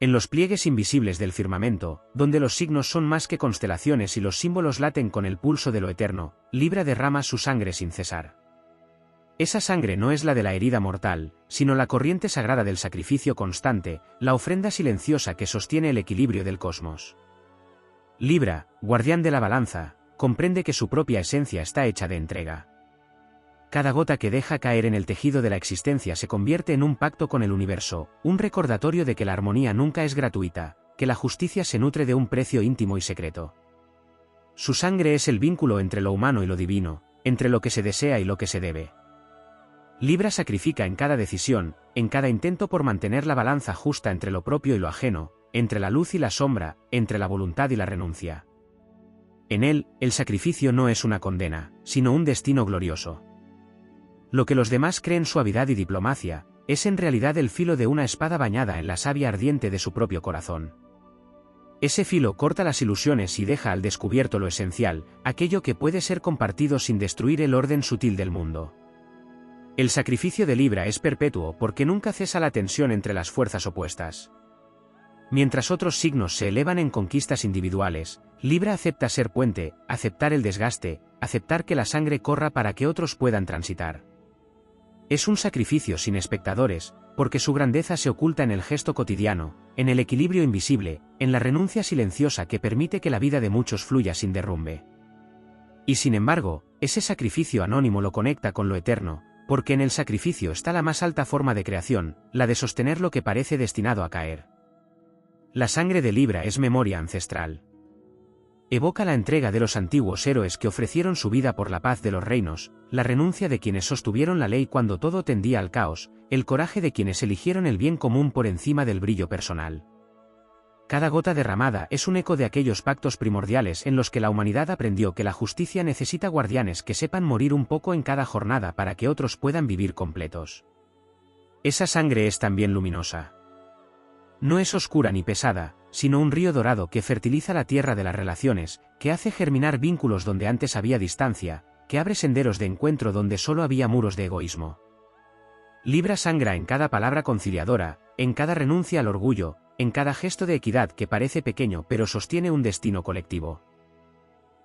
En los pliegues invisibles del firmamento, donde los signos son más que constelaciones y los símbolos laten con el pulso de lo eterno, Libra derrama su sangre sin cesar. Esa sangre no es la de la herida mortal, sino la corriente sagrada del sacrificio constante, la ofrenda silenciosa que sostiene el equilibrio del cosmos. Libra, guardián de la balanza, comprende que su propia esencia está hecha de entrega. Cada gota que deja caer en el tejido de la existencia se convierte en un pacto con el universo, un recordatorio de que la armonía nunca es gratuita, que la justicia se nutre de un precio íntimo y secreto. Su sangre es el vínculo entre lo humano y lo divino, entre lo que se desea y lo que se debe. Libra sacrifica en cada decisión, en cada intento por mantener la balanza justa entre lo propio y lo ajeno, entre la luz y la sombra, entre la voluntad y la renuncia. En él, el sacrificio no es una condena, sino un destino glorioso. Lo que los demás creen suavidad y diplomacia, es en realidad el filo de una espada bañada en la savia ardiente de su propio corazón. Ese filo corta las ilusiones y deja al descubierto lo esencial, aquello que puede ser compartido sin destruir el orden sutil del mundo. El sacrificio de Libra es perpetuo porque nunca cesa la tensión entre las fuerzas opuestas. Mientras otros signos se elevan en conquistas individuales, Libra acepta ser puente, aceptar el desgaste, aceptar que la sangre corra para que otros puedan transitar. Es un sacrificio sin espectadores, porque su grandeza se oculta en el gesto cotidiano, en el equilibrio invisible, en la renuncia silenciosa que permite que la vida de muchos fluya sin derrumbe. Y sin embargo, ese sacrificio anónimo lo conecta con lo eterno, porque en el sacrificio está la más alta forma de creación, la de sostener lo que parece destinado a caer. La sangre de Libra es memoria ancestral. Evoca la entrega de los antiguos héroes que ofrecieron su vida por la paz de los reinos, la renuncia de quienes sostuvieron la ley cuando todo tendía al caos, el coraje de quienes eligieron el bien común por encima del brillo personal. Cada gota derramada es un eco de aquellos pactos primordiales en los que la humanidad aprendió que la justicia necesita guardianes que sepan morir un poco en cada jornada para que otros puedan vivir completos. Esa sangre es también luminosa. No es oscura ni pesada, sino un río dorado que fertiliza la tierra de las relaciones, que hace germinar vínculos donde antes había distancia, que abre senderos de encuentro donde solo había muros de egoísmo. Libra sangra en cada palabra conciliadora, en cada renuncia al orgullo, en cada gesto de equidad que parece pequeño pero sostiene un destino colectivo.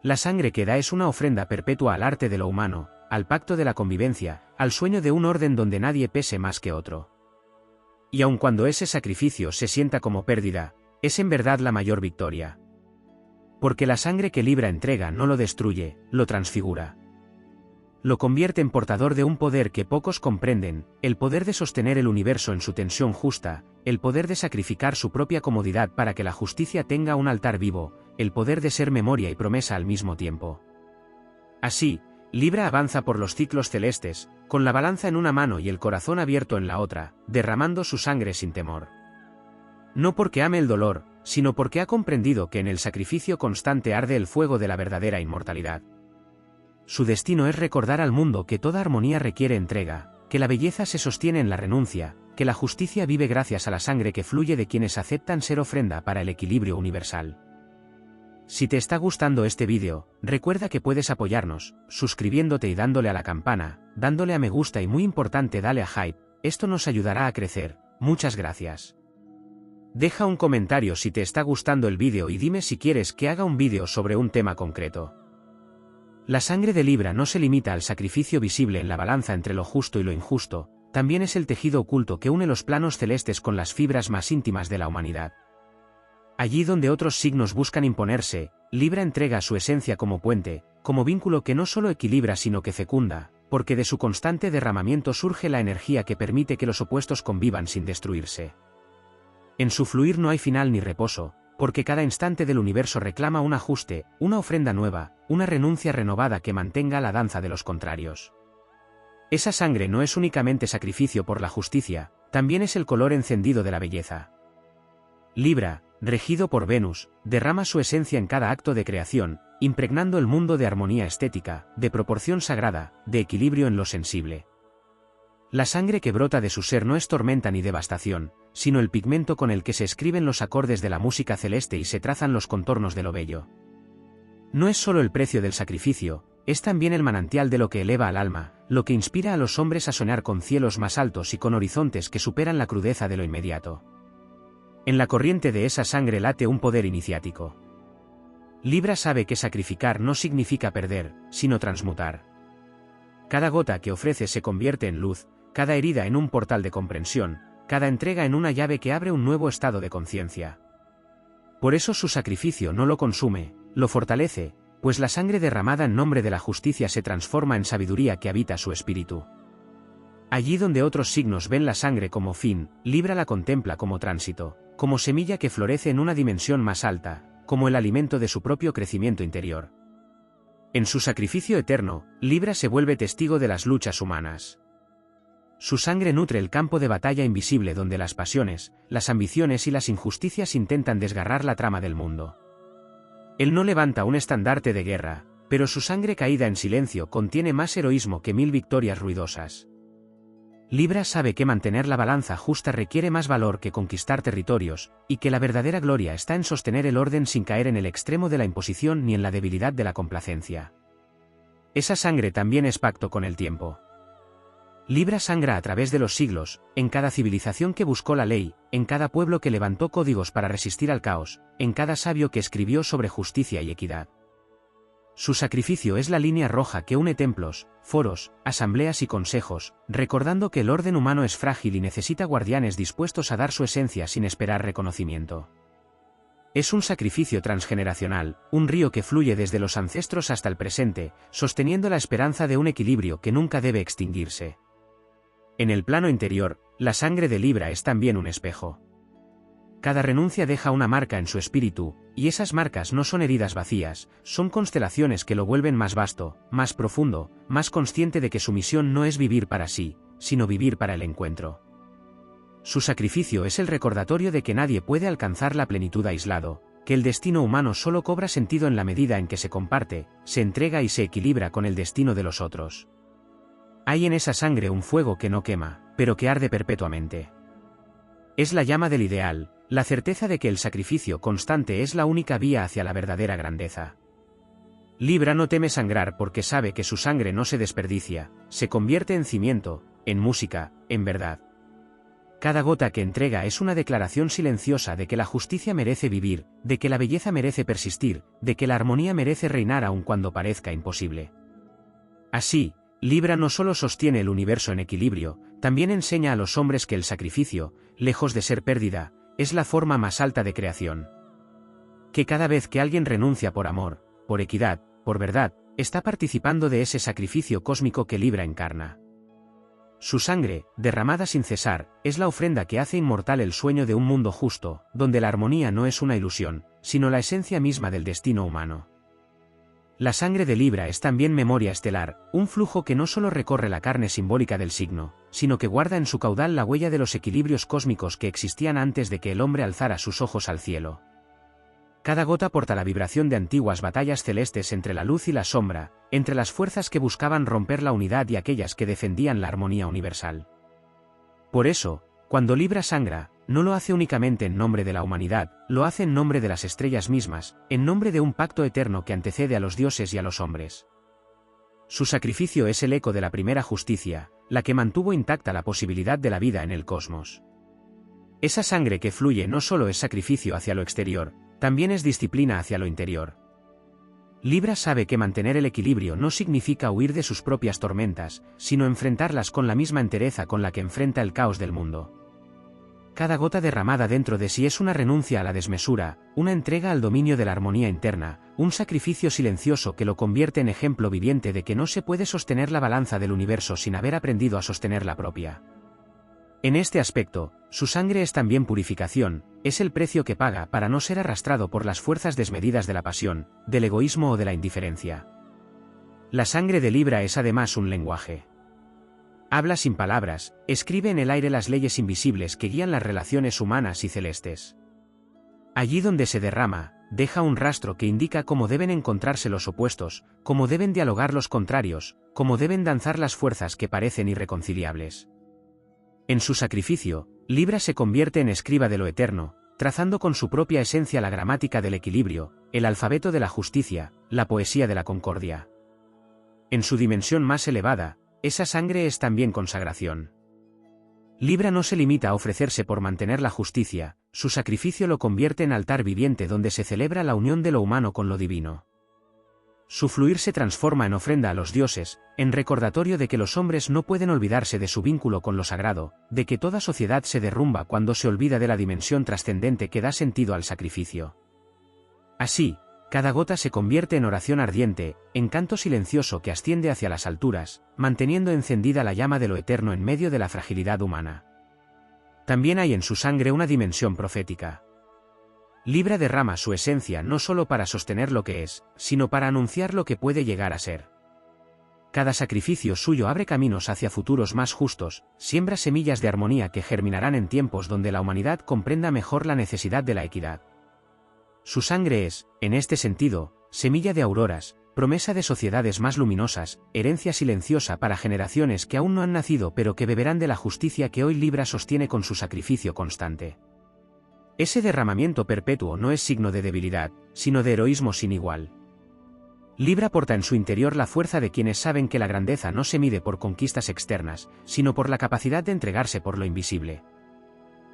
La sangre que da es una ofrenda perpetua al arte de lo humano, al pacto de la convivencia, al sueño de un orden donde nadie pese más que otro. Y aun cuando ese sacrificio se sienta como pérdida, es en verdad la mayor victoria. Porque la sangre que Libra entrega no lo destruye, lo transfigura. Lo convierte en portador de un poder que pocos comprenden, el poder de sostener el universo en su tensión justa, el poder de sacrificar su propia comodidad para que la justicia tenga un altar vivo, el poder de ser memoria y promesa al mismo tiempo. Así, Libra avanza por los ciclos celestes, con la balanza en una mano y el corazón abierto en la otra, derramando su sangre sin temor. No porque ame el dolor, sino porque ha comprendido que en el sacrificio constante arde el fuego de la verdadera inmortalidad. Su destino es recordar al mundo que toda armonía requiere entrega, que la belleza se sostiene en la renuncia, que la justicia vive gracias a la sangre que fluye de quienes aceptan ser ofrenda para el equilibrio universal. Si te está gustando este vídeo, recuerda que puedes apoyarnos, suscribiéndote y dándole a la campana, dándole a me gusta y muy importante dale a hype, esto nos ayudará a crecer, muchas gracias. Deja un comentario si te está gustando el vídeo y dime si quieres que haga un vídeo sobre un tema concreto. La sangre de Libra no se limita al sacrificio visible en la balanza entre lo justo y lo injusto, también es el tejido oculto que une los planos celestes con las fibras más íntimas de la humanidad. Allí donde otros signos buscan imponerse, Libra entrega su esencia como puente, como vínculo que no solo equilibra sino que fecunda, porque de su constante derramamiento surge la energía que permite que los opuestos convivan sin destruirse. En su fluir no hay final ni reposo, porque cada instante del universo reclama un ajuste, una ofrenda nueva, una renuncia renovada que mantenga la danza de los contrarios. Esa sangre no es únicamente sacrificio por la justicia, también es el color encendido de la belleza. Libra, regido por Venus, derrama su esencia en cada acto de creación, impregnando el mundo de armonía estética, de proporción sagrada, de equilibrio en lo sensible. La sangre que brota de su ser no es tormenta ni devastación, sino el pigmento con el que se escriben los acordes de la música celeste y se trazan los contornos de lo bello. No es solo el precio del sacrificio, es también el manantial de lo que eleva al alma, lo que inspira a los hombres a soñar con cielos más altos y con horizontes que superan la crudeza de lo inmediato. En la corriente de esa sangre late un poder iniciático. Libra sabe que sacrificar no significa perder, sino transmutar. Cada gota que ofrece se convierte en luz, cada herida en un portal de comprensión, cada entrega en una llave que abre un nuevo estado de conciencia. Por eso su sacrificio no lo consume, lo fortalece, pues la sangre derramada en nombre de la justicia se transforma en sabiduría que habita su espíritu. Allí donde otros signos ven la sangre como fin, Libra la contempla como tránsito, como semilla que florece en una dimensión más alta, como el alimento de su propio crecimiento interior. En su sacrificio eterno, Libra se vuelve testigo de las luchas humanas. Su sangre nutre el campo de batalla invisible donde las pasiones, las ambiciones y las injusticias intentan desgarrar la trama del mundo. Él no levanta un estandarte de guerra, pero su sangre caída en silencio contiene más heroísmo que 1000 victorias ruidosas. Libra sabe que mantener la balanza justa requiere más valor que conquistar territorios, y que la verdadera gloria está en sostener el orden sin caer en el extremo de la imposición ni en la debilidad de la complacencia. Esa sangre también es pacto con el tiempo. Libra sangra a través de los siglos, en cada civilización que buscó la ley, en cada pueblo que levantó códigos para resistir al caos, en cada sabio que escribió sobre justicia y equidad. Su sacrificio es la línea roja que une templos, foros, asambleas y consejos, recordando que el orden humano es frágil y necesita guardianes dispuestos a dar su esencia sin esperar reconocimiento. Es un sacrificio transgeneracional, un río que fluye desde los ancestros hasta el presente, sosteniendo la esperanza de un equilibrio que nunca debe extinguirse. En el plano interior, la sangre de Libra es también un espejo. Cada renuncia deja una marca en su espíritu, y esas marcas no son heridas vacías, son constelaciones que lo vuelven más vasto, más profundo, más consciente de que su misión no es vivir para sí, sino vivir para el encuentro. Su sacrificio es el recordatorio de que nadie puede alcanzar la plenitud aislado, que el destino humano solo cobra sentido en la medida en que se comparte, se entrega y se equilibra con el destino de los otros. Hay en esa sangre un fuego que no quema, pero que arde perpetuamente. Es la llama del ideal, la certeza de que el sacrificio constante es la única vía hacia la verdadera grandeza. Libra no teme sangrar porque sabe que su sangre no se desperdicia, se convierte en cimiento, en música, en verdad. Cada gota que entrega es una declaración silenciosa de que la justicia merece vivir, de que la belleza merece persistir, de que la armonía merece reinar aun cuando parezca imposible. Así, Libra no solo sostiene el universo en equilibrio, también enseña a los hombres que el sacrificio, lejos de ser pérdida, es la forma más alta de creación. Que cada vez que alguien renuncia por amor, por equidad, por verdad, está participando de ese sacrificio cósmico que Libra encarna. Su sangre, derramada sin cesar, es la ofrenda que hace inmortal el sueño de un mundo justo, donde la armonía no es una ilusión, sino la esencia misma del destino humano. La sangre de Libra es también memoria estelar, un flujo que no solo recorre la carne simbólica del signo, sino que guarda en su caudal la huella de los equilibrios cósmicos que existían antes de que el hombre alzara sus ojos al cielo. Cada gota porta la vibración de antiguas batallas celestes entre la luz y la sombra, entre las fuerzas que buscaban romper la unidad y aquellas que defendían la armonía universal. Por eso, cuando Libra sangra, no lo hace únicamente en nombre de la humanidad, lo hace en nombre de las estrellas mismas, en nombre de un pacto eterno que antecede a los dioses y a los hombres. Su sacrificio es el eco de la primera justicia, la que mantuvo intacta la posibilidad de la vida en el cosmos. Esa sangre que fluye no solo es sacrificio hacia lo exterior, también es disciplina hacia lo interior. Libra sabe que mantener el equilibrio no significa huir de sus propias tormentas, sino enfrentarlas con la misma entereza con la que enfrenta el caos del mundo. Cada gota derramada dentro de sí es una renuncia a la desmesura, una entrega al dominio de la armonía interna, un sacrificio silencioso que lo convierte en ejemplo viviente de que no se puede sostener la balanza del universo sin haber aprendido a sostener la propia. En este aspecto, su sangre es también purificación, es el precio que paga para no ser arrastrado por las fuerzas desmedidas de la pasión, del egoísmo o de la indiferencia. La sangre de Libra es además un lenguaje. Habla sin palabras, escribe en el aire las leyes invisibles que guían las relaciones humanas y celestes. Allí donde se derrama, deja un rastro que indica cómo deben encontrarse los opuestos, cómo deben dialogar los contrarios, cómo deben danzar las fuerzas que parecen irreconciliables. En su sacrificio, Libra se convierte en escriba de lo eterno, trazando con su propia esencia la gramática del equilibrio, el alfabeto de la justicia, la poesía de la concordia. En su dimensión más elevada, esa sangre es también consagración. Libra no se limita a ofrecerse por mantener la justicia, su sacrificio lo convierte en altar viviente donde se celebra la unión de lo humano con lo divino. Su fluir se transforma en ofrenda a los dioses, en recordatorio de que los hombres no pueden olvidarse de su vínculo con lo sagrado, de que toda sociedad se derrumba cuando se olvida de la dimensión trascendente que da sentido al sacrificio. Así, cada gota se convierte en oración ardiente, en canto silencioso que asciende hacia las alturas, manteniendo encendida la llama de lo eterno en medio de la fragilidad humana. También hay en su sangre una dimensión profética. Libra derrama su esencia no solo para sostener lo que es, sino para anunciar lo que puede llegar a ser. Cada sacrificio suyo abre caminos hacia futuros más justos, siembra semillas de armonía que germinarán en tiempos donde la humanidad comprenda mejor la necesidad de la equidad. Su sangre es, en este sentido, semilla de auroras, promesa de sociedades más luminosas, herencia silenciosa para generaciones que aún no han nacido pero que beberán de la justicia que hoy Libra sostiene con su sacrificio constante. Ese derramamiento perpetuo no es signo de debilidad, sino de heroísmo sin igual. Libra porta en su interior la fuerza de quienes saben que la grandeza no se mide por conquistas externas, sino por la capacidad de entregarse por lo invisible.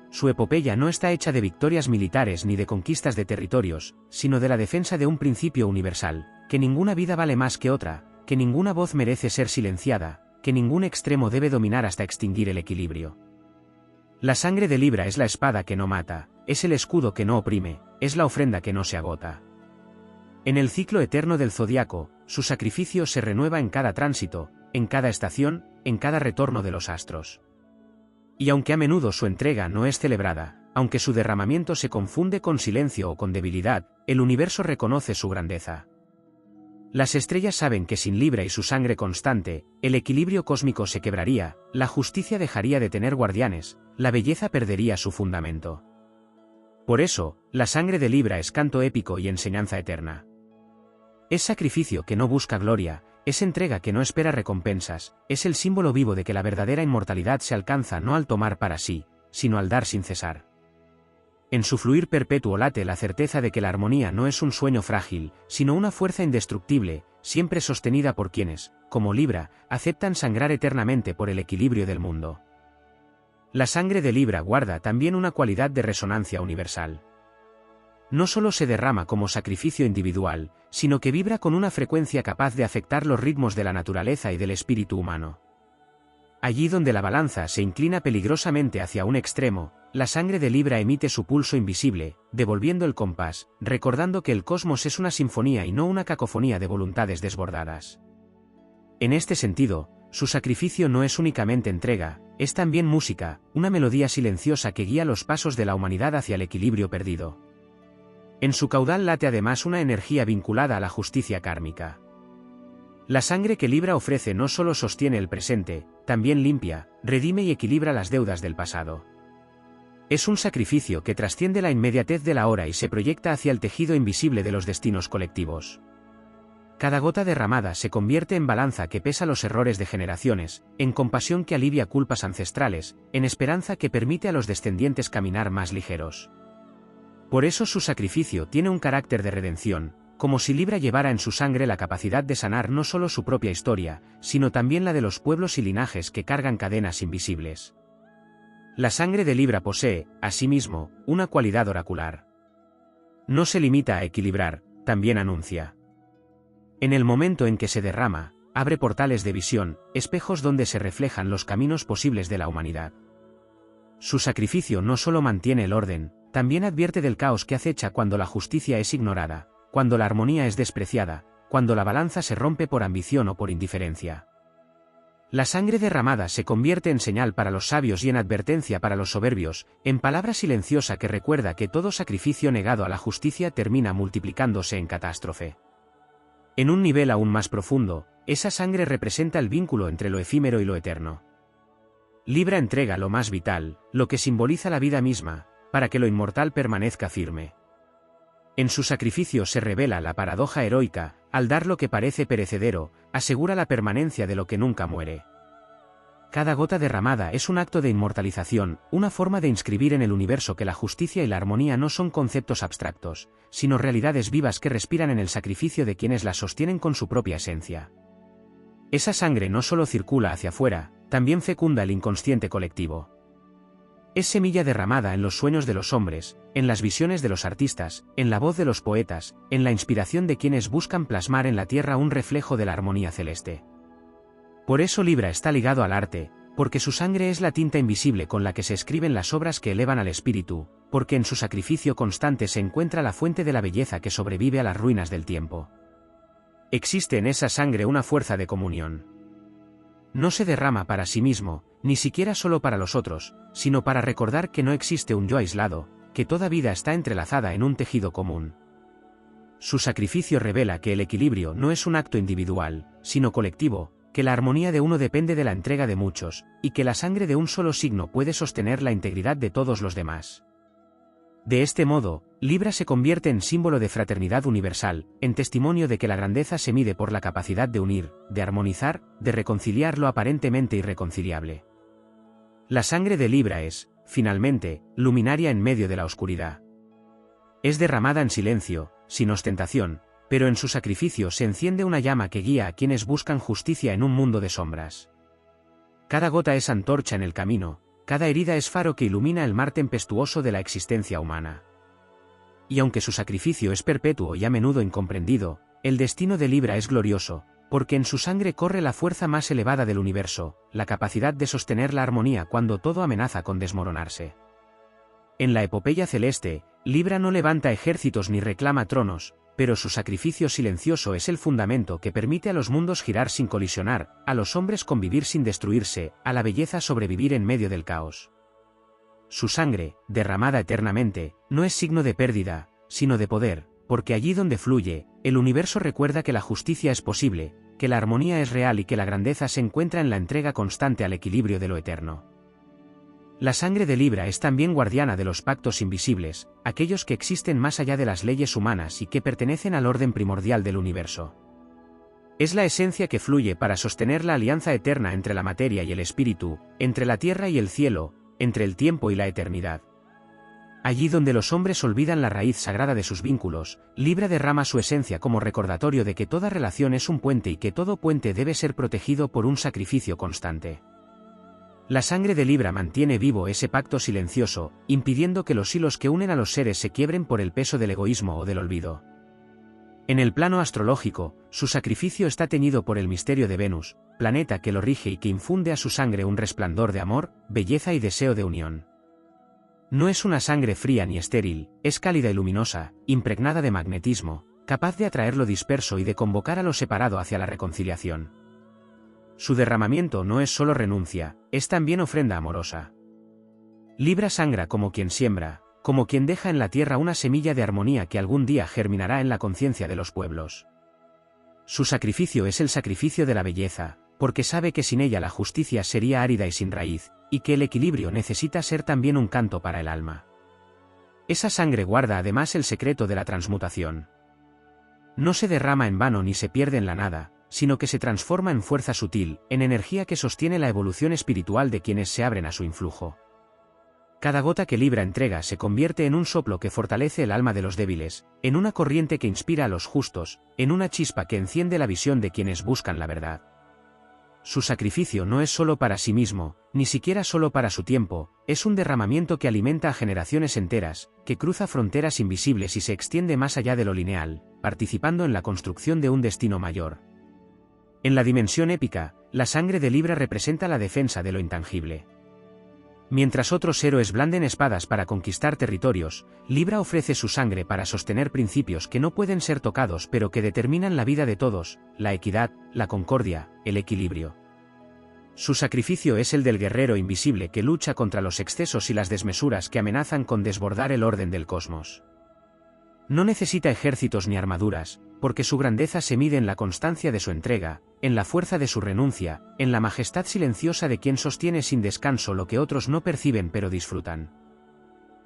Su epopeya no está hecha de victorias militares ni de conquistas de territorios, sino de la defensa de un principio universal, que ninguna vida vale más que otra, que ninguna voz merece ser silenciada, que ningún extremo debe dominar hasta extinguir el equilibrio. La sangre de Libra es la espada que no mata, es el escudo que no oprime, es la ofrenda que no se agota. En el ciclo eterno del zodiaco, su sacrificio se renueva en cada tránsito, en cada estación, en cada retorno de los astros. Y aunque a menudo su entrega no es celebrada, aunque su derramamiento se confunde con silencio o con debilidad, el universo reconoce su grandeza. Las estrellas saben que sin Libra y su sangre constante, el equilibrio cósmico se quebraría, la justicia dejaría de tener guardianes, la belleza perdería su fundamento. Por eso, la sangre de Libra es canto épico y enseñanza eterna. Es sacrificio que no busca gloria, es entrega que no espera recompensas, es el símbolo vivo de que la verdadera inmortalidad se alcanza no al tomar para sí, sino al dar sin cesar. En su fluir perpetuo late la certeza de que la armonía no es un sueño frágil, sino una fuerza indestructible, siempre sostenida por quienes, como Libra, aceptan sangrar eternamente por el equilibrio del mundo. La sangre de Libra guarda también una cualidad de resonancia universal. No solo se derrama como sacrificio individual, sino que vibra con una frecuencia capaz de afectar los ritmos de la naturaleza y del espíritu humano. Allí donde la balanza se inclina peligrosamente hacia un extremo, la sangre de Libra emite su pulso invisible, devolviendo el compás, recordando que el cosmos es una sinfonía y no una cacofonía de voluntades desbordadas. En este sentido, su sacrificio no es únicamente entrega, es también música, una melodía silenciosa que guía los pasos de la humanidad hacia el equilibrio perdido. En su caudal late además una energía vinculada a la justicia kármica. La sangre que Libra ofrece no solo sostiene el presente, también limpia, redime y equilibra las deudas del pasado. Es un sacrificio que trasciende la inmediatez de la hora y se proyecta hacia el tejido invisible de los destinos colectivos. Cada gota derramada se convierte en balanza que pesa los errores de generaciones, en compasión que alivia culpas ancestrales, en esperanza que permite a los descendientes caminar más ligeros. Por eso su sacrificio tiene un carácter de redención, como si Libra llevara en su sangre la capacidad de sanar no solo su propia historia, sino también la de los pueblos y linajes que cargan cadenas invisibles. La sangre de Libra posee, asimismo, una cualidad oracular. No se limita a equilibrar, también anuncia. En el momento en que se derrama, abre portales de visión, espejos donde se reflejan los caminos posibles de la humanidad. Su sacrificio no solo mantiene el orden, también advierte del caos que acecha cuando la justicia es ignorada, cuando la armonía es despreciada, cuando la balanza se rompe por ambición o por indiferencia. La sangre derramada se convierte en señal para los sabios y en advertencia para los soberbios, en palabra silenciosa que recuerda que todo sacrificio negado a la justicia termina multiplicándose en catástrofe. En un nivel aún más profundo, esa sangre representa el vínculo entre lo efímero y lo eterno. Libra entrega lo más vital, lo que simboliza la vida misma, para que lo inmortal permanezca firme. En su sacrificio se revela la paradoja heroica, al dar lo que parece perecedero, asegura la permanencia de lo que nunca muere. Cada gota derramada es un acto de inmortalización, una forma de inscribir en el universo que la justicia y la armonía no son conceptos abstractos, sino realidades vivas que respiran en el sacrificio de quienes las sostienen con su propia esencia. Esa sangre no solo circula hacia afuera, también fecunda el inconsciente colectivo. Es semilla derramada en los sueños de los hombres, en las visiones de los artistas, en la voz de los poetas, en la inspiración de quienes buscan plasmar en la tierra un reflejo de la armonía celeste. Por eso Libra está ligado al arte, porque su sangre es la tinta invisible con la que se escriben las obras que elevan al espíritu, porque en su sacrificio constante se encuentra la fuente de la belleza que sobrevive a las ruinas del tiempo. Existe en esa sangre una fuerza de comunión. No se derrama para sí mismo, ni siquiera solo para los otros, sino para recordar que no existe un yo aislado, que toda vida está entrelazada en un tejido común. Su sacrificio revela que el equilibrio no es un acto individual, sino colectivo, que la armonía de uno depende de la entrega de muchos, y que la sangre de un solo signo puede sostener la integridad de todos los demás. De este modo, Libra se convierte en símbolo de fraternidad universal, en testimonio de que la grandeza se mide por la capacidad de unir, de armonizar, de reconciliar lo aparentemente irreconciliable. La sangre de Libra es, finalmente, luminaria en medio de la oscuridad. Es derramada en silencio, sin ostentación, pero en su sacrificio se enciende una llama que guía a quienes buscan justicia en un mundo de sombras. Cada gota es antorcha en el camino, cada herida es faro que ilumina el mar tempestuoso de la existencia humana. Y aunque su sacrificio es perpetuo y a menudo incomprendido, el destino de Libra es glorioso, porque en su sangre corre la fuerza más elevada del universo, la capacidad de sostener la armonía cuando todo amenaza con desmoronarse. En la epopeya celeste, Libra no levanta ejércitos ni reclama tronos, pero su sacrificio silencioso es el fundamento que permite a los mundos girar sin colisionar, a los hombres convivir sin destruirse, a la belleza sobrevivir en medio del caos. Su sangre, derramada eternamente, no es signo de pérdida, sino de poder, porque allí donde fluye, el universo recuerda que la justicia es posible, que la armonía es real y que la grandeza se encuentra en la entrega constante al equilibrio de lo eterno. La sangre de Libra es también guardiana de los pactos invisibles, aquellos que existen más allá de las leyes humanas y que pertenecen al orden primordial del universo. Es la esencia que fluye para sostener la alianza eterna entre la materia y el espíritu, entre la tierra y el cielo, entre el tiempo y la eternidad. Allí donde los hombres olvidan la raíz sagrada de sus vínculos, Libra derrama su esencia como recordatorio de que toda relación es un puente y que todo puente debe ser protegido por un sacrificio constante. La sangre de Libra mantiene vivo ese pacto silencioso, impidiendo que los hilos que unen a los seres se quiebren por el peso del egoísmo o del olvido. En el plano astrológico, su sacrificio está teñido por el misterio de Venus, planeta que lo rige y que infunde a su sangre un resplandor de amor, belleza y deseo de unión. No es una sangre fría ni estéril, es cálida y luminosa, impregnada de magnetismo, capaz de atraer lo disperso y de convocar a lo separado hacia la reconciliación. Su derramamiento no es solo renuncia, es también ofrenda amorosa. Libra sangra como quien siembra, como quien deja en la tierra una semilla de armonía que algún día germinará en la conciencia de los pueblos. Su sacrificio es el sacrificio de la belleza, porque sabe que sin ella la justicia sería árida y sin raíz, y que el equilibrio necesita ser también un canto para el alma. Esa sangre guarda además el secreto de la transmutación. No se derrama en vano ni se pierde en la nada, sino que se transforma en fuerza sutil, en energía que sostiene la evolución espiritual de quienes se abren a su influjo. Cada gota que Libra entrega se convierte en un soplo que fortalece el alma de los débiles, en una corriente que inspira a los justos, en una chispa que enciende la visión de quienes buscan la verdad. Su sacrificio no es solo para sí mismo, ni siquiera solo para su tiempo, es un derramamiento que alimenta a generaciones enteras, que cruza fronteras invisibles y se extiende más allá de lo lineal, participando en la construcción de un destino mayor. En la dimensión épica, la sangre de Libra representa la defensa de lo intangible. Mientras otros héroes blanden espadas para conquistar territorios, Libra ofrece su sangre para sostener principios que no pueden ser tocados pero que determinan la vida de todos, la equidad, la concordia, el equilibrio. Su sacrificio es el del guerrero invisible que lucha contra los excesos y las desmesuras que amenazan con desbordar el orden del cosmos. No necesita ejércitos ni armaduras, porque su grandeza se mide en la constancia de su entrega, en la fuerza de su renuncia, en la majestad silenciosa de quien sostiene sin descanso lo que otros no perciben pero disfrutan.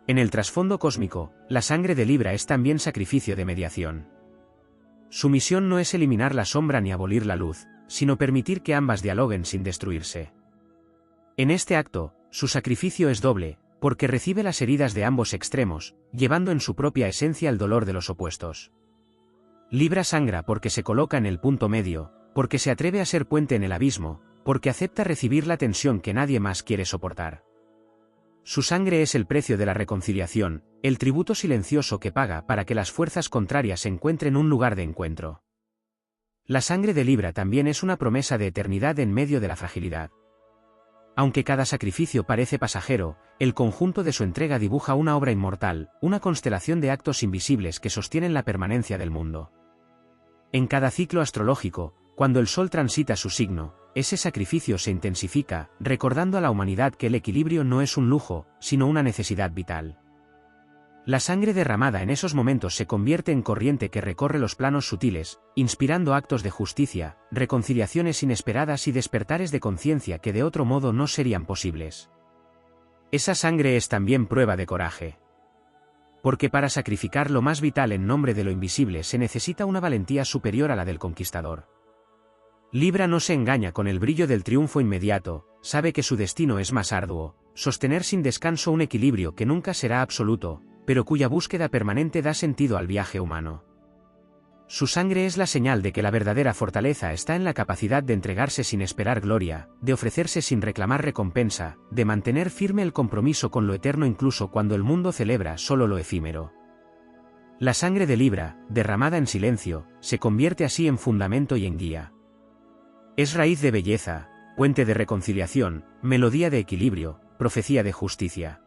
En el trasfondo cósmico, la sangre de Libra es también sacrificio de mediación. Su misión no es eliminar la sombra ni abolir la luz, sino permitir que ambas dialoguen sin destruirse. En este acto, su sacrificio es doble, porque recibe las heridas de ambos extremos, llevando en su propia esencia el dolor de los opuestos. Libra sangra porque se coloca en el punto medio, porque se atreve a ser puente en el abismo, porque acepta recibir la tensión que nadie más quiere soportar. Su sangre es el precio de la reconciliación, el tributo silencioso que paga para que las fuerzas contrarias encuentren un lugar de encuentro. La sangre de Libra también es una promesa de eternidad en medio de la fragilidad. Aunque cada sacrificio parece pasajero, el conjunto de su entrega dibuja una obra inmortal, una constelación de actos invisibles que sostienen la permanencia del mundo. En cada ciclo astrológico, cuando el Sol transita su signo, ese sacrificio se intensifica, recordando a la humanidad que el equilibrio no es un lujo, sino una necesidad vital. La sangre derramada en esos momentos se convierte en corriente que recorre los planos sutiles, inspirando actos de justicia, reconciliaciones inesperadas y despertares de conciencia que de otro modo no serían posibles. Esa sangre es también prueba de coraje. Porque para sacrificar lo más vital en nombre de lo invisible se necesita una valentía superior a la del conquistador. Libra no se engaña con el brillo del triunfo inmediato, sabe que su destino es más arduo, sostener sin descanso un equilibrio que nunca será absoluto, pero cuya búsqueda permanente da sentido al viaje humano. Su sangre es la señal de que la verdadera fortaleza está en la capacidad de entregarse sin esperar gloria, de ofrecerse sin reclamar recompensa, de mantener firme el compromiso con lo eterno incluso cuando el mundo celebra solo lo efímero. La sangre de Libra, derramada en silencio, se convierte así en fundamento y en guía. Es raíz de belleza, puente de reconciliación, melodía de equilibrio, profecía de justicia.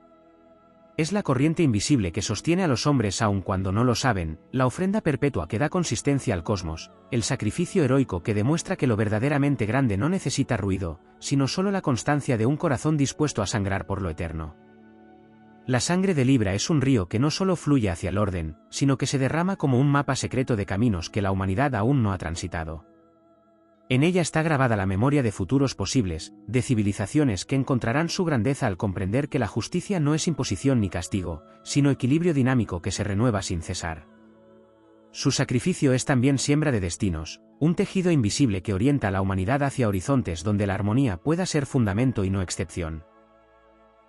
Es la corriente invisible que sostiene a los hombres aun cuando no lo saben, la ofrenda perpetua que da consistencia al cosmos, el sacrificio heroico que demuestra que lo verdaderamente grande no necesita ruido, sino solo la constancia de un corazón dispuesto a sangrar por lo eterno. La sangre de Libra es un río que no solo fluye hacia el orden, sino que se derrama como un mapa secreto de caminos que la humanidad aún no ha transitado. En ella está grabada la memoria de futuros posibles, de civilizaciones que encontrarán su grandeza al comprender que la justicia no es imposición ni castigo, sino equilibrio dinámico que se renueva sin cesar. Su sacrificio es también siembra de destinos, un tejido invisible que orienta a la humanidad hacia horizontes donde la armonía pueda ser fundamento y no excepción.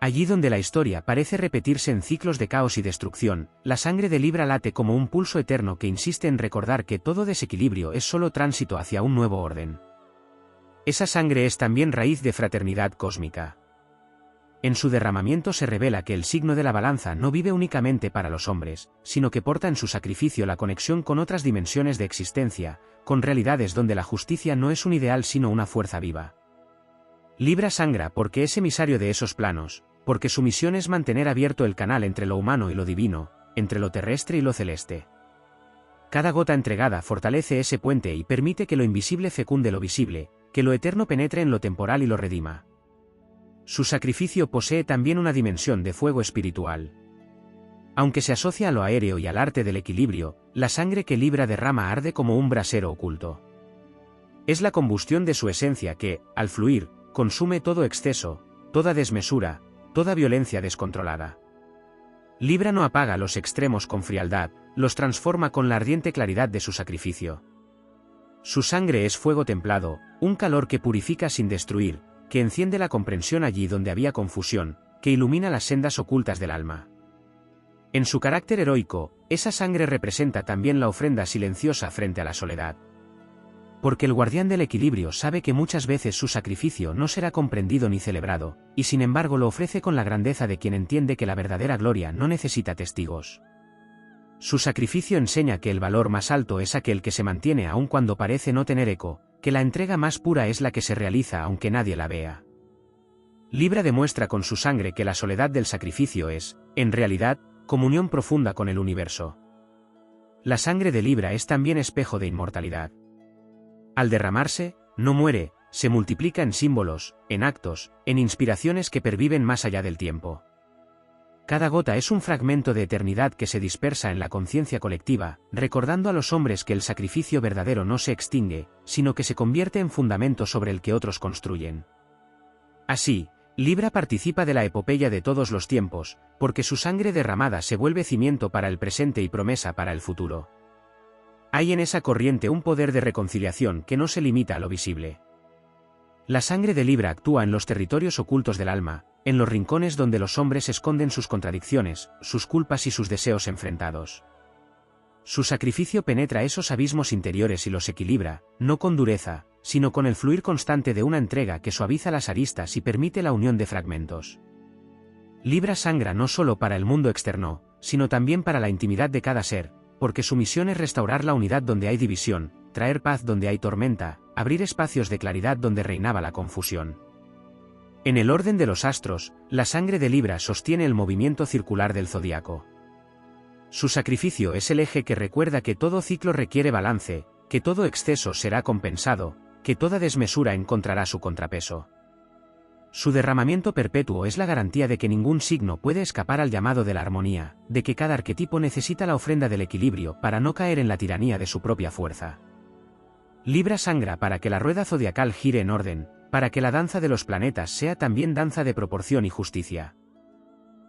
Allí donde la historia parece repetirse en ciclos de caos y destrucción, la sangre de Libra late como un pulso eterno que insiste en recordar que todo desequilibrio es solo tránsito hacia un nuevo orden. Esa sangre es también raíz de fraternidad cósmica. En su derramamiento se revela que el signo de la balanza no vive únicamente para los hombres, sino que porta en su sacrificio la conexión con otras dimensiones de existencia, con realidades donde la justicia no es un ideal sino una fuerza viva. Libra sangra porque es emisario de esos planos, porque su misión es mantener abierto el canal entre lo humano y lo divino, entre lo terrestre y lo celeste. Cada gota entregada fortalece ese puente y permite que lo invisible fecunde lo visible, que lo eterno penetre en lo temporal y lo redima. Su sacrificio posee también una dimensión de fuego espiritual. Aunque se asocia a lo aéreo y al arte del equilibrio, la sangre que Libra derrama arde como un brasero oculto. Es la combustión de su esencia que, al fluir, consume todo exceso, toda desmesura, toda violencia descontrolada. Libra no apaga los extremos con frialdad, los transforma con la ardiente claridad de su sacrificio. Su sangre es fuego templado, un calor que purifica sin destruir, que enciende la comprensión allí donde había confusión, que ilumina las sendas ocultas del alma. En su carácter heroico, esa sangre representa también la ofrenda silenciosa frente a la soledad. Porque el guardián del equilibrio sabe que muchas veces su sacrificio no será comprendido ni celebrado, y sin embargo lo ofrece con la grandeza de quien entiende que la verdadera gloria no necesita testigos. Su sacrificio enseña que el valor más alto es aquel que se mantiene aun cuando parece no tener eco, que la entrega más pura es la que se realiza aunque nadie la vea. Libra demuestra con su sangre que la soledad del sacrificio es, en realidad, comunión profunda con el universo. La sangre de Libra es también espejo de inmortalidad. Al derramarse, no muere, se multiplica en símbolos, en actos, en inspiraciones que perviven más allá del tiempo. Cada gota es un fragmento de eternidad que se dispersa en la conciencia colectiva, recordando a los hombres que el sacrificio verdadero no se extingue, sino que se convierte en fundamento sobre el que otros construyen. Así, Libra participa de la epopeya de todos los tiempos, porque su sangre derramada se vuelve cimiento para el presente y promesa para el futuro. Hay en esa corriente un poder de reconciliación que no se limita a lo visible. La sangre de Libra actúa en los territorios ocultos del alma, en los rincones donde los hombres esconden sus contradicciones, sus culpas y sus deseos enfrentados. Su sacrificio penetra esos abismos interiores y los equilibra, no con dureza, sino con el fluir constante de una entrega que suaviza las aristas y permite la unión de fragmentos. Libra sangra no solo para el mundo externo, sino también para la intimidad de cada ser, porque su misión es restaurar la unidad donde hay división, traer paz donde hay tormenta, abrir espacios de claridad donde reinaba la confusión. En el orden de los astros, la sangre de Libra sostiene el movimiento circular del zodiaco. Su sacrificio es el eje que recuerda que todo ciclo requiere balance, que todo exceso será compensado, que toda desmesura encontrará su contrapeso. Su derramamiento perpetuo es la garantía de que ningún signo puede escapar al llamado de la armonía, de que cada arquetipo necesita la ofrenda del equilibrio para no caer en la tiranía de su propia fuerza. Libra sangra para que la rueda zodiacal gire en orden, para que la danza de los planetas sea también danza de proporción y justicia.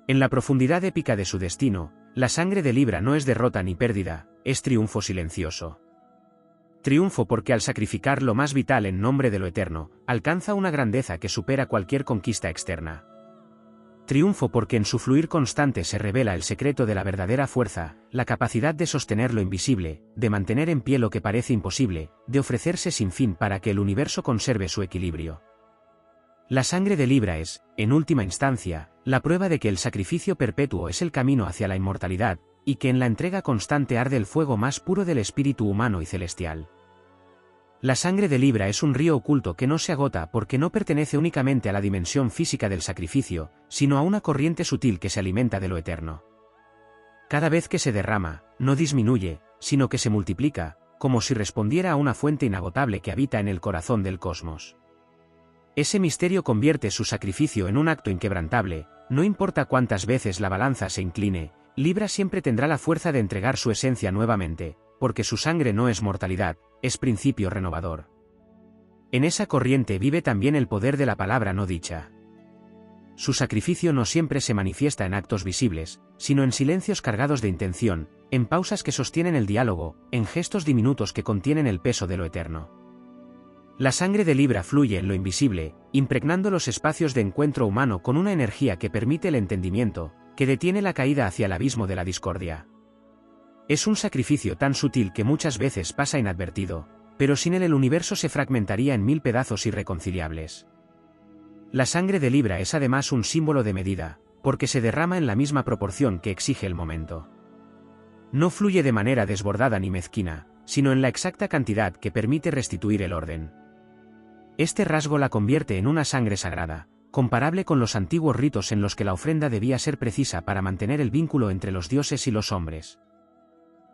En la profundidad épica de su destino, la sangre de Libra no es derrota ni pérdida, es triunfo silencioso. Triunfo porque al sacrificar lo más vital en nombre de lo eterno, alcanza una grandeza que supera cualquier conquista externa. Triunfo porque en su fluir constante se revela el secreto de la verdadera fuerza, la capacidad de sostener lo invisible, de mantener en pie lo que parece imposible, de ofrecerse sin fin para que el universo conserve su equilibrio. La sangre de Libra es, en última instancia, la prueba de que el sacrificio perpetuo es el camino hacia la inmortalidad, y que en la entrega constante arde el fuego más puro del espíritu humano y celestial. La sangre de Libra es un río oculto que no se agota porque no pertenece únicamente a la dimensión física del sacrificio, sino a una corriente sutil que se alimenta de lo eterno. Cada vez que se derrama, no disminuye, sino que se multiplica, como si respondiera a una fuente inagotable que habita en el corazón del cosmos. Ese misterio convierte su sacrificio en un acto inquebrantable, no importa cuántas veces la balanza se incline, Libra siempre tendrá la fuerza de entregar su esencia nuevamente, porque su sangre no es mortalidad, es principio renovador. En esa corriente vive también el poder de la palabra no dicha. Su sacrificio no siempre se manifiesta en actos visibles, sino en silencios cargados de intención, en pausas que sostienen el diálogo, en gestos diminutos que contienen el peso de lo eterno. La sangre de Libra fluye en lo invisible, impregnando los espacios de encuentro humano con una energía que permite el entendimiento, que detiene la caída hacia el abismo de la discordia. Es un sacrificio tan sutil que muchas veces pasa inadvertido, pero sin él el universo se fragmentaría en 1000 pedazos irreconciliables. La sangre de Libra es además un símbolo de medida, porque se derrama en la misma proporción que exige el momento. No fluye de manera desbordada ni mezquina, sino en la exacta cantidad que permite restituir el orden. Este rasgo la convierte en una sangre sagrada, comparable con los antiguos ritos en los que la ofrenda debía ser precisa para mantener el vínculo entre los dioses y los hombres.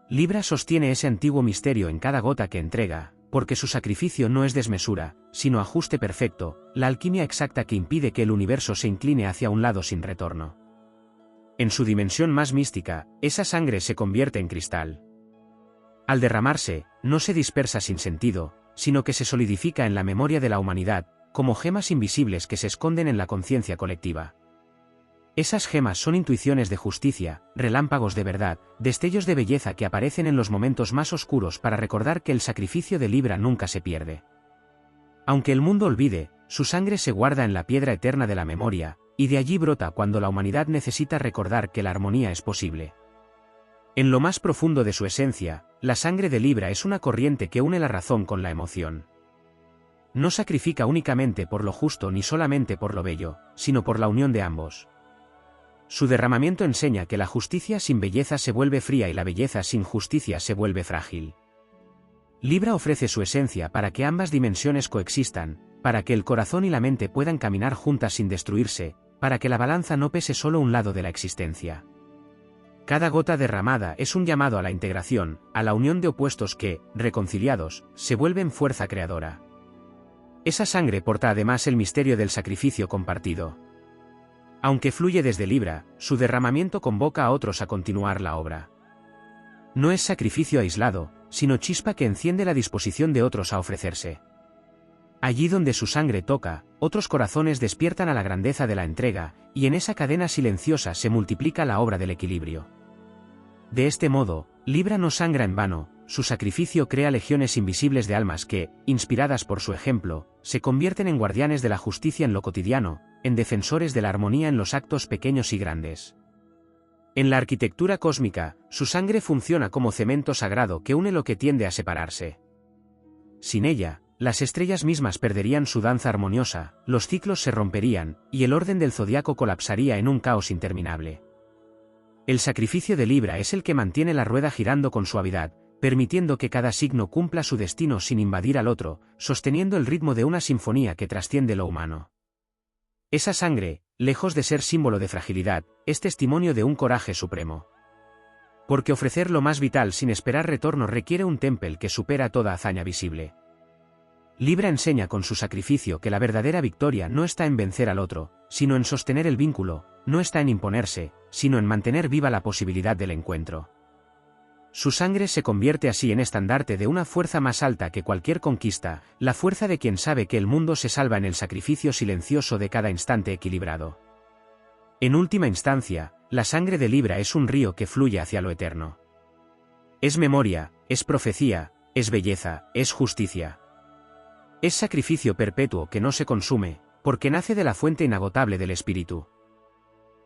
Libra sostiene ese antiguo misterio en cada gota que entrega, porque su sacrificio no es desmesura, sino ajuste perfecto, la alquimia exacta que impide que el universo se incline hacia un lado sin retorno. En su dimensión más mística, esa sangre se convierte en cristal. Al derramarse, no se dispersa sin sentido, sino que se solidifica en la memoria de la humanidad, como gemas invisibles que se esconden en la conciencia colectiva. Esas gemas son intuiciones de justicia, relámpagos de verdad, destellos de belleza que aparecen en los momentos más oscuros para recordar que el sacrificio de Libra nunca se pierde. Aunque el mundo olvide, su sangre se guarda en la piedra eterna de la memoria, y de allí brota cuando la humanidad necesita recordar que la armonía es posible. En lo más profundo de su esencia, la sangre de Libra es una corriente que une la razón con la emoción. No sacrifica únicamente por lo justo ni solamente por lo bello, sino por la unión de ambos. Su derramamiento enseña que la justicia sin belleza se vuelve fría y la belleza sin justicia se vuelve frágil. Libra ofrece su esencia para que ambas dimensiones coexistan, para que el corazón y la mente puedan caminar juntas sin destruirse, para que la balanza no pese solo un lado de la existencia. Cada gota derramada es un llamado a la integración, a la unión de opuestos que, reconciliados, se vuelven fuerza creadora. Esa sangre porta además el misterio del sacrificio compartido. Aunque fluye desde Libra, su derramamiento convoca a otros a continuar la obra. No es sacrificio aislado, sino chispa que enciende la disposición de otros a ofrecerse. Allí donde su sangre toca, otros corazones despiertan a la grandeza de la entrega, y en esa cadena silenciosa se multiplica la obra del equilibrio. De este modo, Libra no sangra en vano, su sacrificio crea legiones invisibles de almas que, inspiradas por su ejemplo, se convierten en guardianes de la justicia en lo cotidiano, en defensores de la armonía en los actos pequeños y grandes. En la arquitectura cósmica, su sangre funciona como cemento sagrado que une lo que tiende a separarse. Sin ella, las estrellas mismas perderían su danza armoniosa, los ciclos se romperían, y el orden del zodiaco colapsaría en un caos interminable. El sacrificio de Libra es el que mantiene la rueda girando con suavidad, permitiendo que cada signo cumpla su destino sin invadir al otro, sosteniendo el ritmo de una sinfonía que trasciende lo humano. Esa sangre, lejos de ser símbolo de fragilidad, es testimonio de un coraje supremo. Porque ofrecer lo más vital sin esperar retorno requiere un temple que supera toda hazaña visible. Libra enseña con su sacrificio que la verdadera victoria no está en vencer al otro, sino en sostener el vínculo, no está en imponerse, sino en mantener viva la posibilidad del encuentro. Su sangre se convierte así en estandarte de una fuerza más alta que cualquier conquista, la fuerza de quien sabe que el mundo se salva en el sacrificio silencioso de cada instante equilibrado. En última instancia, la sangre de Libra es un río que fluye hacia lo eterno. Es memoria, es profecía, es belleza, es justicia. Es sacrificio perpetuo que no se consume, porque nace de la fuente inagotable del espíritu.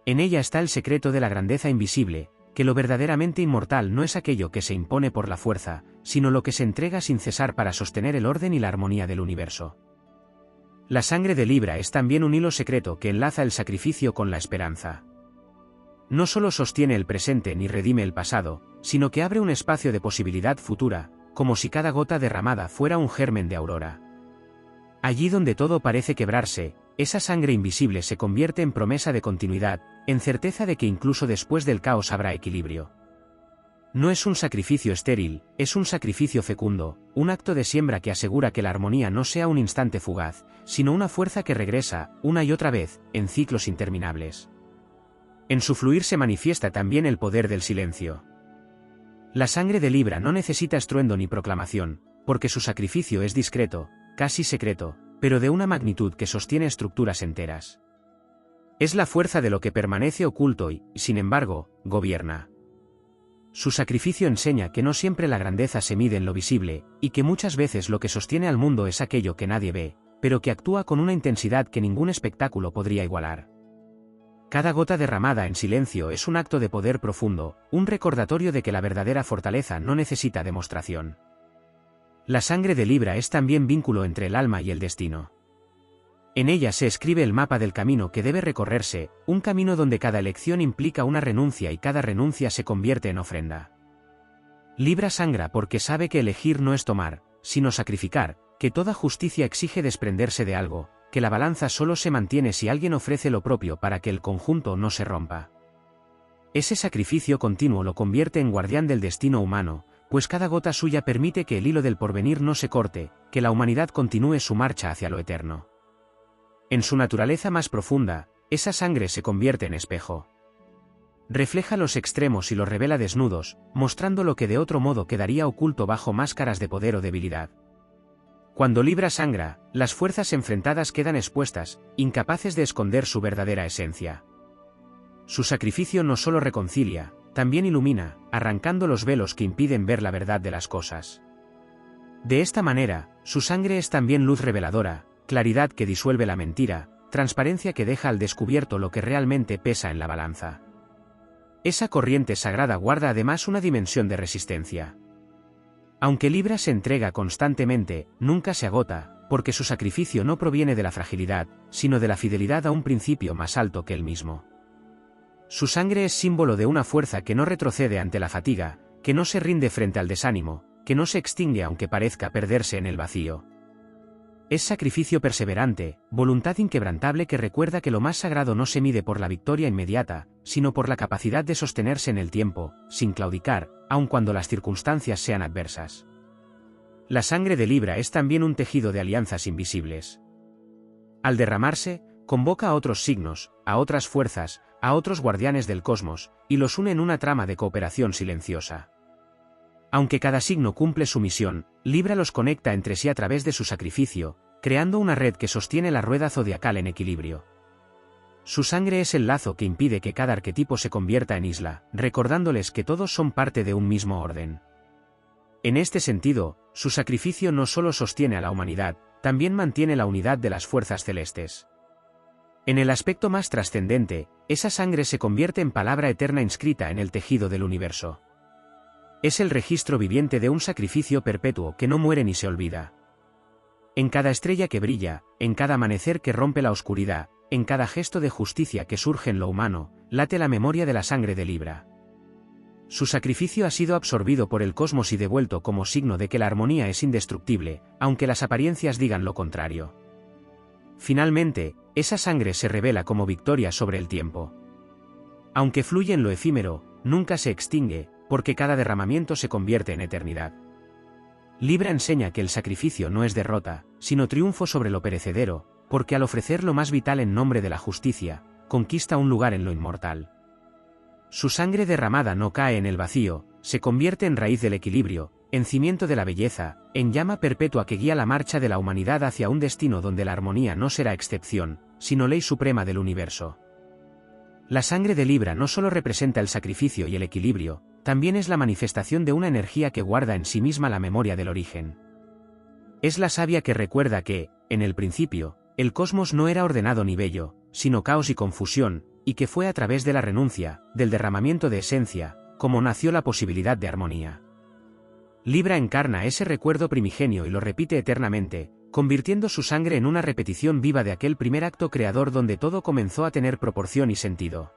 En ella está el secreto de la grandeza invisible, que lo verdaderamente inmortal no es aquello que se impone por la fuerza, sino lo que se entrega sin cesar para sostener el orden y la armonía del universo. La sangre de Libra es también un hilo secreto que enlaza el sacrificio con la esperanza. No solo sostiene el presente ni redime el pasado, sino que abre un espacio de posibilidad futura, como si cada gota derramada fuera un germen de aurora. Allí donde todo parece quebrarse, esa sangre invisible se convierte en promesa de continuidad, en certeza de que incluso después del caos habrá equilibrio. No es un sacrificio estéril, es un sacrificio fecundo, un acto de siembra que asegura que la armonía no sea un instante fugaz, sino una fuerza que regresa, una y otra vez, en ciclos interminables. En su fluir se manifiesta también el poder del silencio. La sangre de Libra no necesita estruendo ni proclamación, porque su sacrificio es discreto, casi secreto, pero de una magnitud que sostiene estructuras enteras. Es la fuerza de lo que permanece oculto y, sin embargo, gobierna. Su sacrificio enseña que no siempre la grandeza se mide en lo visible, y que muchas veces lo que sostiene al mundo es aquello que nadie ve, pero que actúa con una intensidad que ningún espectáculo podría igualar. Cada gota derramada en silencio es un acto de poder profundo, un recordatorio de que la verdadera fortaleza no necesita demostración. La sangre de Libra es también vínculo entre el alma y el destino. En ella se escribe el mapa del camino que debe recorrerse, un camino donde cada elección implica una renuncia y cada renuncia se convierte en ofrenda. Libra sangra porque sabe que elegir no es tomar, sino sacrificar, que toda justicia exige desprenderse de algo, que la balanza solo se mantiene si alguien ofrece lo propio para que el conjunto no se rompa. Ese sacrificio continuo lo convierte en guardián del destino humano, pues cada gota suya permite que el hilo del porvenir no se corte, que la humanidad continúe su marcha hacia lo eterno. En su naturaleza más profunda, esa sangre se convierte en espejo. Refleja los extremos y los revela desnudos, mostrando lo que de otro modo quedaría oculto bajo máscaras de poder o debilidad. Cuando Libra sangra, las fuerzas enfrentadas quedan expuestas, incapaces de esconder su verdadera esencia. Su sacrificio no solo reconcilia, también ilumina, arrancando los velos que impiden ver la verdad de las cosas. De esta manera, su sangre es también luz reveladora, claridad que disuelve la mentira, transparencia que deja al descubierto lo que realmente pesa en la balanza. Esa corriente sagrada guarda además una dimensión de resistencia. Aunque Libra se entrega constantemente, nunca se agota, porque su sacrificio no proviene de la fragilidad, sino de la fidelidad a un principio más alto que él mismo. Su sangre es símbolo de una fuerza que no retrocede ante la fatiga, que no se rinde frente al desánimo, que no se extingue aunque parezca perderse en el vacío. Es sacrificio perseverante, voluntad inquebrantable que recuerda que lo más sagrado no se mide por la victoria inmediata, sino por la capacidad de sostenerse en el tiempo, sin claudicar, aun cuando las circunstancias sean adversas. La sangre de Libra es también un tejido de alianzas invisibles. Al derramarse, convoca a otros signos, a otras fuerzas, a otros guardianes del cosmos, y los une en una trama de cooperación silenciosa. Aunque cada signo cumple su misión, Libra los conecta entre sí a través de su sacrificio, creando una red que sostiene la rueda zodiacal en equilibrio. Su sangre es el lazo que impide que cada arquetipo se convierta en isla, recordándoles que todos son parte de un mismo orden. En este sentido, su sacrificio no solo sostiene a la humanidad, también mantiene la unidad de las fuerzas celestes. En el aspecto más trascendente, esa sangre se convierte en palabra eterna inscrita en el tejido del universo. Es el registro viviente de un sacrificio perpetuo que no muere ni se olvida. En cada estrella que brilla, en cada amanecer que rompe la oscuridad, en cada gesto de justicia que surge en lo humano, late la memoria de la sangre de Libra. Su sacrificio ha sido absorbido por el cosmos y devuelto como signo de que la armonía es indestructible, aunque las apariencias digan lo contrario. Finalmente, esa sangre se revela como victoria sobre el tiempo. Aunque fluye en lo efímero, nunca se extingue, porque cada derramamiento se convierte en eternidad. Libra enseña que el sacrificio no es derrota, sino triunfo sobre lo perecedero, porque al ofrecer lo más vital en nombre de la justicia, conquista un lugar en lo inmortal. Su sangre derramada no cae en el vacío, se convierte en raíz del equilibrio, en cimiento de la belleza, en llama perpetua que guía la marcha de la humanidad hacia un destino donde la armonía no será excepción, sino ley suprema del universo. La sangre de Libra no solo representa el sacrificio y el equilibrio, también es la manifestación de una energía que guarda en sí misma la memoria del origen. Es la savia que recuerda que, en el principio, el cosmos no era ordenado ni bello, sino caos y confusión, y que fue a través de la renuncia, del derramamiento de esencia, como nació la posibilidad de armonía. Libra encarna ese recuerdo primigenio y lo repite eternamente, convirtiendo su sangre en una repetición viva de aquel primer acto creador donde todo comenzó a tener proporción y sentido.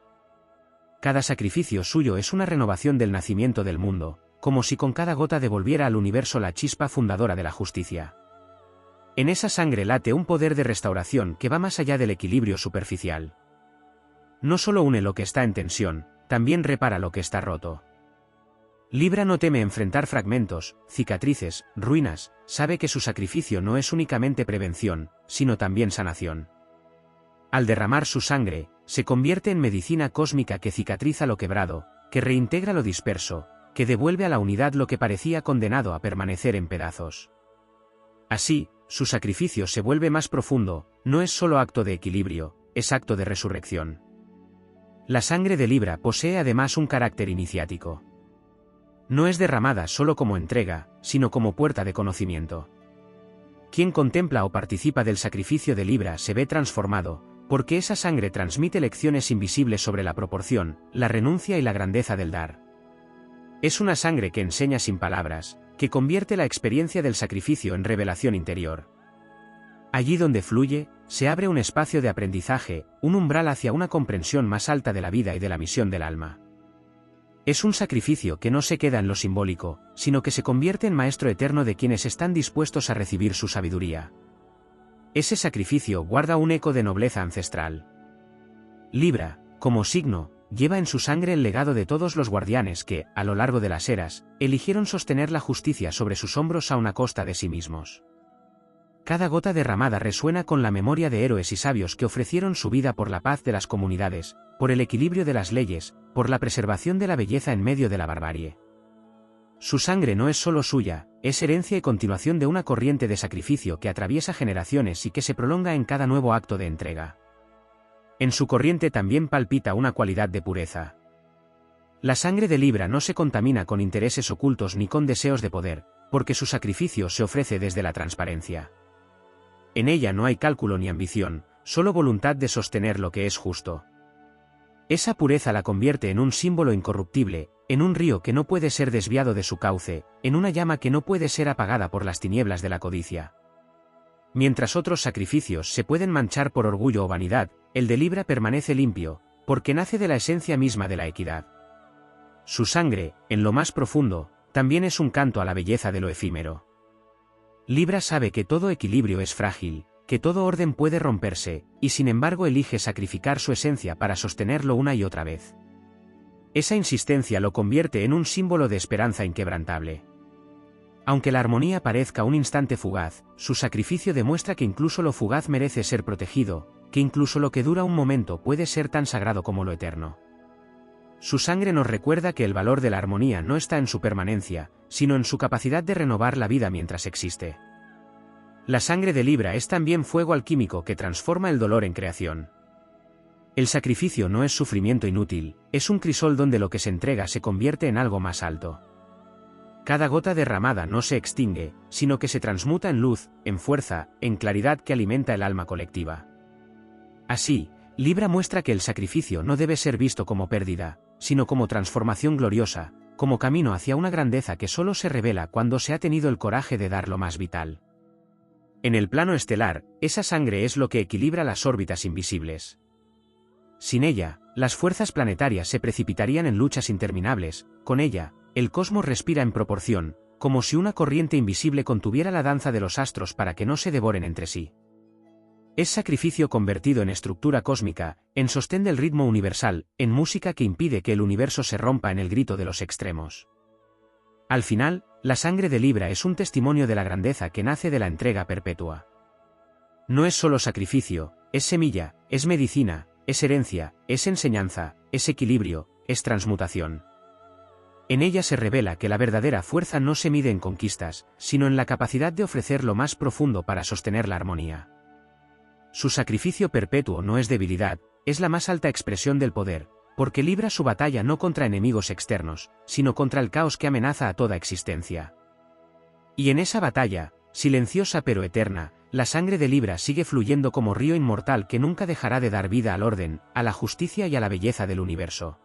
Cada sacrificio suyo es una renovación del nacimiento del mundo, como si con cada gota devolviera al universo la chispa fundadora de la justicia. En esa sangre late un poder de restauración que va más allá del equilibrio superficial. No solo une lo que está en tensión, también repara lo que está roto. Libra no teme enfrentar fragmentos, cicatrices, ruinas, sabe que su sacrificio no es únicamente prevención, sino también sanación. Al derramar su sangre, se convierte en medicina cósmica que cicatriza lo quebrado, que reintegra lo disperso, que devuelve a la unidad lo que parecía condenado a permanecer en pedazos. Así, su sacrificio se vuelve más profundo, no es solo acto de equilibrio, es acto de resurrección. La sangre de Libra posee además un carácter iniciático. No es derramada solo como entrega, sino como puerta de conocimiento. Quien contempla o participa del sacrificio de Libra se ve transformado, porque esa sangre transmite lecciones invisibles sobre la proporción, la renuncia y la grandeza del dar. Es una sangre que enseña sin palabras, que convierte la experiencia del sacrificio en revelación interior. Allí donde fluye, se abre un espacio de aprendizaje, un umbral hacia una comprensión más alta de la vida y de la misión del alma. Es un sacrificio que no se queda en lo simbólico, sino que se convierte en maestro eterno de quienes están dispuestos a recibir su sabiduría. Ese sacrificio guarda un eco de nobleza ancestral. Libra, como signo, lleva en su sangre el legado de todos los guardianes que, a lo largo de las eras, eligieron sostener la justicia sobre sus hombros a una costa de sí mismos. Cada gota derramada resuena con la memoria de héroes y sabios que ofrecieron su vida por la paz de las comunidades, por el equilibrio de las leyes, por la preservación de la belleza en medio de la barbarie. Su sangre no es solo suya, es herencia y continuación de una corriente de sacrificio que atraviesa generaciones y que se prolonga en cada nuevo acto de entrega. En su corriente también palpita una cualidad de pureza. La sangre de Libra no se contamina con intereses ocultos ni con deseos de poder, porque su sacrificio se ofrece desde la transparencia. En ella no hay cálculo ni ambición, solo voluntad de sostener lo que es justo. Esa pureza la convierte en un símbolo incorruptible, en un río que no puede ser desviado de su cauce, en una llama que no puede ser apagada por las tinieblas de la codicia. Mientras otros sacrificios se pueden manchar por orgullo o vanidad, el de Libra permanece limpio, porque nace de la esencia misma de la equidad. Su sangre, en lo más profundo, también es un canto a la belleza de lo efímero. Libra sabe que todo equilibrio es frágil, que todo orden puede romperse, y sin embargo elige sacrificar su esencia para sostenerlo una y otra vez. Esa insistencia lo convierte en un símbolo de esperanza inquebrantable. Aunque la armonía parezca un instante fugaz, su sacrificio demuestra que incluso lo fugaz merece ser protegido, que incluso lo que dura un momento puede ser tan sagrado como lo eterno. Su sangre nos recuerda que el valor de la armonía no está en su permanencia, sino en su capacidad de renovar la vida mientras existe. La sangre de Libra es también fuego alquímico que transforma el dolor en creación. El sacrificio no es sufrimiento inútil, es un crisol donde lo que se entrega se convierte en algo más alto. Cada gota derramada no se extingue, sino que se transmuta en luz, en fuerza, en claridad que alimenta el alma colectiva. Así, Libra muestra que el sacrificio no debe ser visto como pérdida, sino como transformación gloriosa, como camino hacia una grandeza que solo se revela cuando se ha tenido el coraje de dar lo más vital. En el plano estelar, esa sangre es lo que equilibra las órbitas invisibles. Sin ella, las fuerzas planetarias se precipitarían en luchas interminables; con ella, el cosmos respira en proporción, como si una corriente invisible contuviera la danza de los astros para que no se devoren entre sí. Es sacrificio convertido en estructura cósmica, en sostén del ritmo universal, en música que impide que el universo se rompa en el grito de los extremos. Al final, la sangre de Libra es un testimonio de la grandeza que nace de la entrega perpetua. No es solo sacrificio, es semilla, es medicina, es herencia, es enseñanza, es equilibrio, es transmutación. En ella se revela que la verdadera fuerza no se mide en conquistas, sino en la capacidad de ofrecer lo más profundo para sostener la armonía. Su sacrificio perpetuo no es debilidad, es la más alta expresión del poder, porque libra su batalla no contra enemigos externos, sino contra el caos que amenaza a toda existencia. Y en esa batalla, silenciosa pero eterna, la sangre de Libra sigue fluyendo como río inmortal que nunca dejará de dar vida al orden, a la justicia y a la belleza del universo.